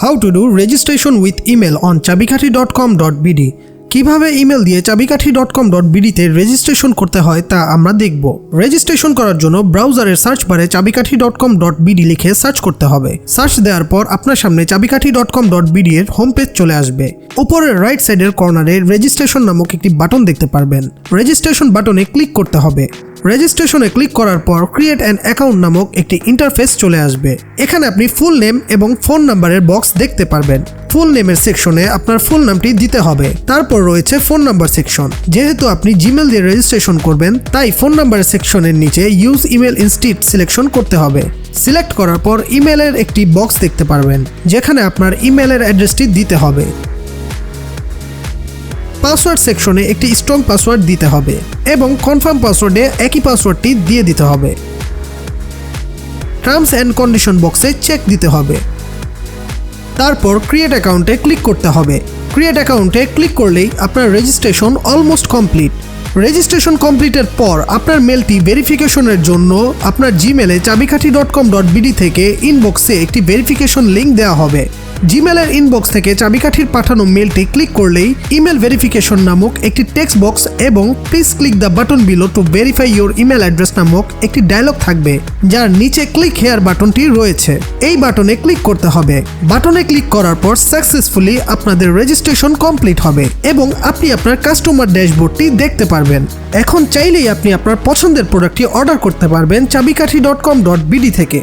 How to do registration with email on chabikathi.com.bd কিভাবে email দিয়ে chabikathi.com.bd তে registration করতে হয় তা আমরা দেখব। রেজিস্ট্রেশন করার জন্য ব্রাউজারের সার্চ বারে chabikathi.com.bd লিখে সার্চ করতে হবে। সার্চ দেওয়ার পর আপনার সামনে chabikathi.com.bd এর হোম পেজ চলে আসবে। উপরের রাইট সাইডের কর্নারে রেজিস্ট্রেশন নামক একটি বাটন দেখতে পারবেন। রেজিস্ট্রেশন বাটনে ক্লিক করতে হবে। রেজিস্ট্রেশনে ক্লিক করার পর ক্রিয়েট অ্যান অ্যাকাউন্ট নামক একটি ইন্টারফেস চলে আসবে। এখানে আপনি ফুল নেম এবং ফোন নাম্বারের বক্স দেখতে পারবেন। ফুল নেমের সেকশনে আপনার ফুল নামটি দিতে হবে। তারপর রয়েছে ফোন নাম্বার সেকশন। যেহেতু আপনি জিমেল দিয়ে রেজিস্ট্রেশন করবেন তাই ফোন নাম্বার সেকশনের নিচে ইউজ ইমেল ইনস্টিড সিলেকশন করতে হবে। সিলেক্ট করার পর ইমেলের একটি বক্স দেখতে পারবেন যেখানে আপনার ইমেলের অ্যাড্রেসটি দিতে হবে। পাসওয়ার্ড সেকশনে একটি স্ট্রং পাসওয়ার্ড দিতে হবে এবং কনফার্ম পাসওয়ার্ডে একই পাসওয়ার্ডটি দিয়ে দিতে হবে। টার্মস অ্যান্ড কন্ডিশন বক্সে চেক দিতে হবে। তারপর ক্রিয়েট অ্যাকাউন্টে ক্লিক করতে হবে। ক্রিয়েট অ্যাকাউন্টে ক্লিক করলেই আপনার রেজিস্ট্রেশন অলমোস্ট কমপ্লিট। রেজিস্ট্রেশন কমপ্লিটের পর আপনার মেলটি ভেরিফিকেশনের জন্য আপনার জিমেলে chabikathi.com.bd থেকে ইনবক্সে একটি ভেরিফিকেশন লিঙ্ক দেওয়া হবে। জিমেলের ইনবক্স থেকে চাবিকাঠির পাঠানো মেলটি ক্লিক করলেই ইমেল ভেরিফিকেশন নামক একটি টেক্সট বক্স এবং please click the button below to verify your email address নামক একটি ডায়লগ থাকবে যার নিচে ক্লিক হেয়ার বাটনটি রয়েছে। এই বাটনে ক্লিক করতে হবে। বাটনে ক্লিক করার পর সাকসেসফুলি আপনাদের রেজিস্ট্রেশন কমপ্লিট হবে এবং আপনি আপনার কাস্টমার ড্যাশবোর্ডটি দেখতে পারবেন। এখন চাইলেই আপনি আপনার পছন্দের প্রোডাক্টটি অর্ডার করতে পারবেন chabikathi.com.bd থেকে।